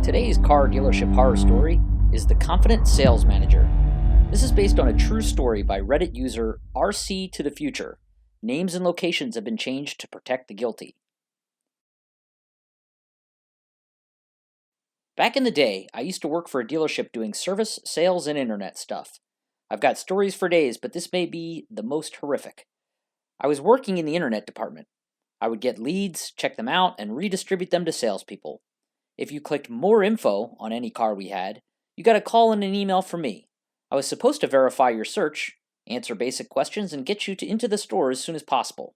Today's car dealership horror story is The Confident Sales Manager. This is based on a true story by Reddit user rctothefuture. Names and locations have been changed to protect the guilty. Back in the day, I used to work for a dealership doing service, sales, and internet stuff. I've got stories for days, but this may be the most horrific. I was working in the internet department. I would get leads, check them out, and redistribute them to salespeople. If you clicked more info on any car we had, you got a call and an email from me. I was supposed to verify your search, answer basic questions, and get you into the store as soon as possible.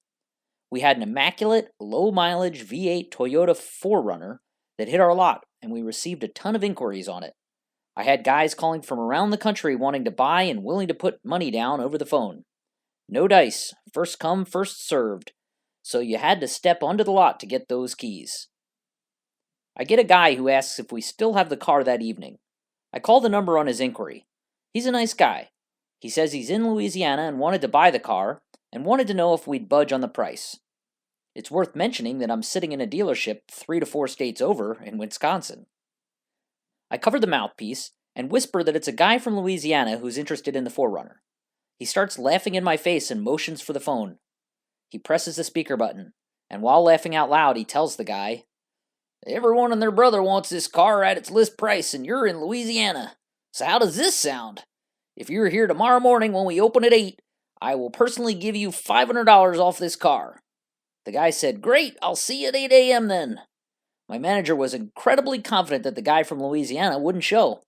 We had an immaculate, low-mileage V8 Toyota 4Runner that hit our lot, and we received a ton of inquiries on it. I had guys calling from around the country wanting to buy and willing to put money down over the phone. No dice, first come, first served, so you had to step onto the lot to get those keys. I get a guy who asks if we still have the car that evening. I call the number on his inquiry. He's a nice guy. He says he's in Louisiana and wanted to buy the car, and wanted to know if we'd budge on the price. It's worth mentioning that I'm sitting in a dealership 3 to 4 states over in Wisconsin. I cover the mouthpiece and whisper that it's a guy from Louisiana who's interested in the 4Runner. He starts laughing in my face and motions for the phone. He presses the speaker button, and while laughing out loud, he tells the guy, "Everyone and their brother wants this car at its list price, and you're in Louisiana. So how does this sound? If you're here tomorrow morning when we open at 8, I will personally give you $500 off this car." The guy said, "Great, I'll see you at 8 a.m. then." My manager was incredibly confident that the guy from Louisiana wouldn't show.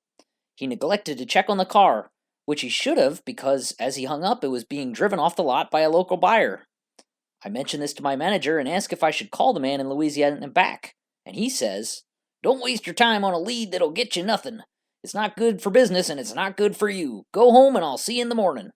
He neglected to check on the car, which he should have because as he hung up, it was being driven off the lot by a local buyer. I mentioned this to my manager and asked if I should call the man in Louisiana back. And he says, "Don't waste your time on a lead that'll get you nothing. It's not good for business and it's not good for you. Go home and I'll see you in the morning."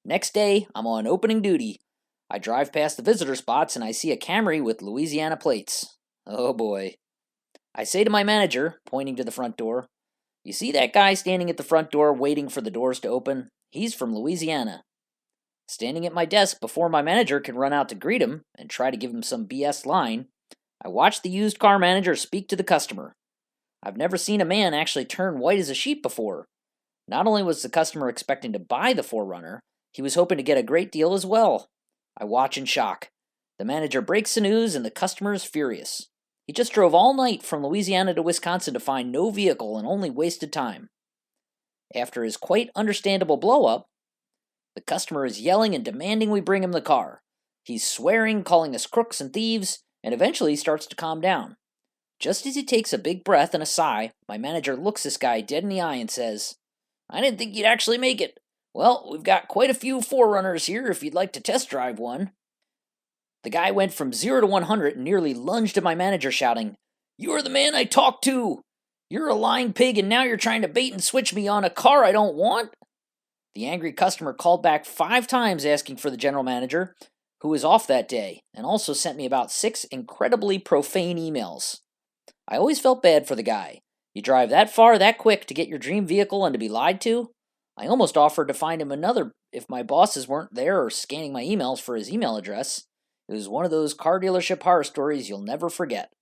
Next day, I'm on opening duty. I drive past the visitor spots and I see a Camry with Louisiana plates. Oh boy. I say to my manager, pointing to the front door, "You see that guy standing at the front door waiting for the doors to open? He's from Louisiana." Standing at my desk before my manager can run out to greet him and try to give him some BS line, I watch the used car manager speak to the customer. I've never seen a man actually turn white as a sheet before. Not only was the customer expecting to buy the 4Runner, he was hoping to get a great deal as well. I watch in shock. The manager breaks the news and the customer is furious. He just drove all night from Louisiana to Wisconsin to find no vehicle and only wasted time. After his quite understandable blow-up, the customer is yelling and demanding we bring him the car. He's swearing, calling us crooks and thieves, and eventually starts to calm down. Just as he takes a big breath and a sigh, my manager looks this guy dead in the eye and says, "I didn't think you'd actually make it. Well, we've got quite a few 4Runners here if you'd like to test drive one." The guy went from 0 to 100 and nearly lunged at my manager shouting, "You're the man I talked to! You're a lying pig and now you're trying to bait and switch me on a car I don't want?" The angry customer called back 5 times asking for the general manager, who was off that day, and also sent me about 6 incredibly profane emails. I always felt bad for the guy. You drive that far that quick to get your dream vehicle and to be lied to? I almost offered to find him another if my bosses weren't there or scanning my emails for his email address. It was one of those car dealership horror stories you'll never forget.